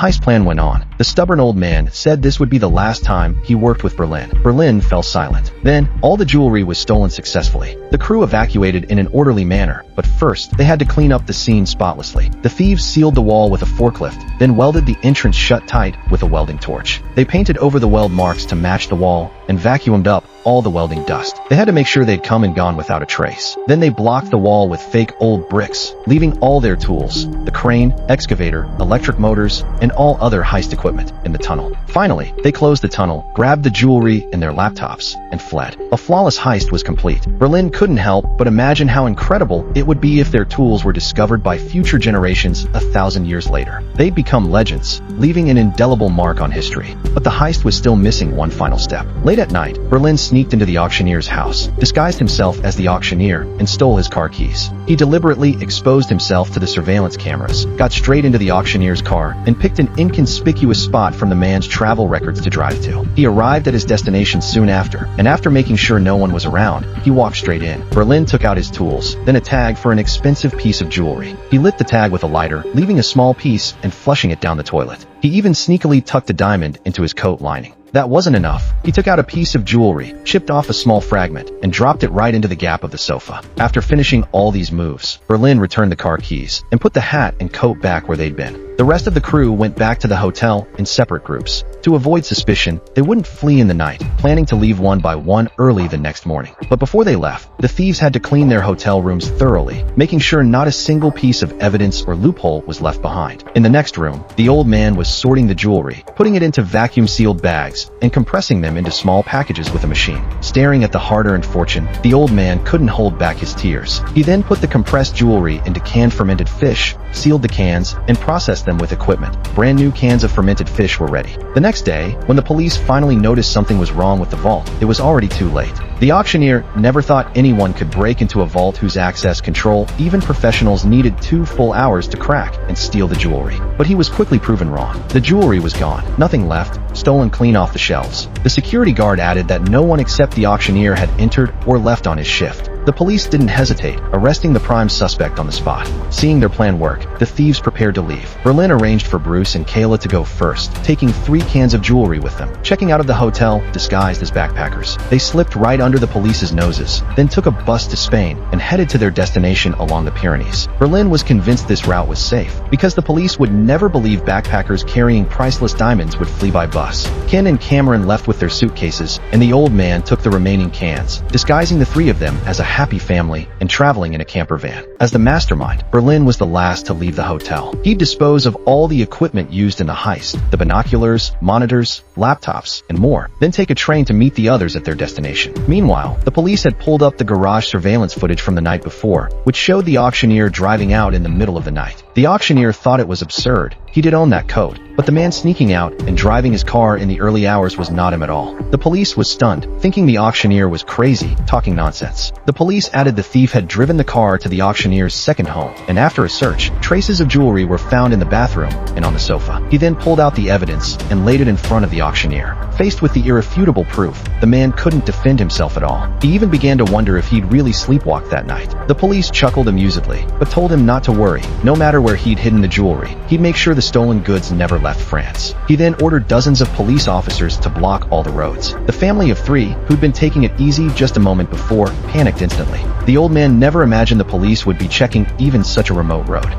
heist plan went on. The stubborn old man said this would be the last time he worked with Berlin. Berlin fell silent. Then, all the jewelry was stolen successfully. The crew evacuated in an orderly manner, but first, they had to clean up the scene spotlessly. The thieves sealed the wall with a forklift, then welded the entrance shut tight with a welding torch. They painted over the weld marks to match the wall and vacuumed up all the welding dust. They had to make sure they'd come and gone without a trace. Then they blocked the wall with fake old bricks, leaving all their tools, the crane, excavator, electric motors, and all other heist equipment in the tunnel. Finally, they closed the tunnel, grabbed the jewelry and their laptops, and fled. A flawless heist was complete. Berlin couldn't help but imagine how incredible it would be if their tools were discovered by future generations 1,000 years later. They'd become legends, leaving an indelible mark on history. But the heist was still missing one final step. Late at night, Berlin sneaked into the auctioneer's house, disguised himself as the auctioneer, and stole his car keys. He deliberately exposed himself to the surveillance cameras, got straight into the auctioneer's car, and picked an inconspicuous spot from the man's travel records to drive to. He arrived at his destination soon after, and after making sure no one was around, he walked straight in. Berlin took out his tools, then a tag for an expensive piece of jewelry. He lit the tag with a lighter, leaving a small piece and flushing it down the toilet. He even sneakily tucked a diamond into his coat lining. That wasn't enough. He took out a piece of jewelry, chipped off a small fragment, and dropped it right into the gap of the sofa. After finishing all these moves, Berlin returned the car keys and put the hat and coat back where they'd been. The rest of the crew went back to the hotel in separate groups. To avoid suspicion, they wouldn't flee in the night, planning to leave one by one early the next morning. But before they left, the thieves had to clean their hotel rooms thoroughly, making sure not a single piece of evidence or loophole was left behind. In the next room, the old man was sorting the jewelry, putting it into vacuum-sealed bags, and compressing them into small packages with a machine. Staring at the hard-earned fortune, the old man couldn't hold back his tears. He then put the compressed jewelry into canned fermented fish, sealed the cans, and processed them with equipment. Brand new cans of fermented fish were ready. The next day, when the police finally noticed something was wrong with the vault, it was already too late. The auctioneer never thought anyone could break into a vault whose access control even professionals needed 2 full hours to crack and steal the jewelry. But he was quickly proven wrong. The jewelry was gone, nothing left, stolen clean off the shelves. The security guard added that no one except the auctioneer had entered or left on his shift. The police didn't hesitate, arresting the prime suspect on the spot. Seeing their plan work, the thieves prepared to leave. Berlin arranged for Bruce and Kayla to go first, taking 3 cans of jewelry with them. Checking out of the hotel, disguised as backpackers, they slipped right under the police's noses, then took a bus to Spain and headed to their destination along the Pyrenees. Berlin was convinced this route was safe, because the police would never believe backpackers carrying priceless diamonds would flee by bus. Ken and Cameron left with their suitcases, and the old man took the remaining cans, disguising the 3 of them as a happy family and traveling in a camper van. As the mastermind, Berlin was the last to leave the hotel. He'd dispose of all the equipment used in the heist, the binoculars, monitors, laptops, and more, then take a train to meet the others at their destination. Meanwhile, the police had pulled up the garage surveillance footage from the night before, which showed the auctioneer driving out in the middle of the night. The auctioneer thought it was absurd. He did own that code, but the man sneaking out and driving his car in the early hours was not him at all. The police was stunned, thinking the auctioneer was crazy, talking nonsense. The police added the thief had driven the car to the auctioneer's second home, and after a search, traces of jewelry were found in the bathroom and on the sofa. He then pulled out the evidence and laid it in front of the auctioneer. Faced with the irrefutable proof, the man couldn't defend himself at all. He even began to wonder if he'd really sleepwalked that night. The police chuckled amusedly, but told him not to worry. No matter where he'd hidden the jewelry, he'd make sure the stolen goods never left France. He then ordered dozens of police officers to block all the roads. The family of 3, who'd been taking it easy just a moment before, panicked instantly. The old man never imagined the police would be checking even such a remote road.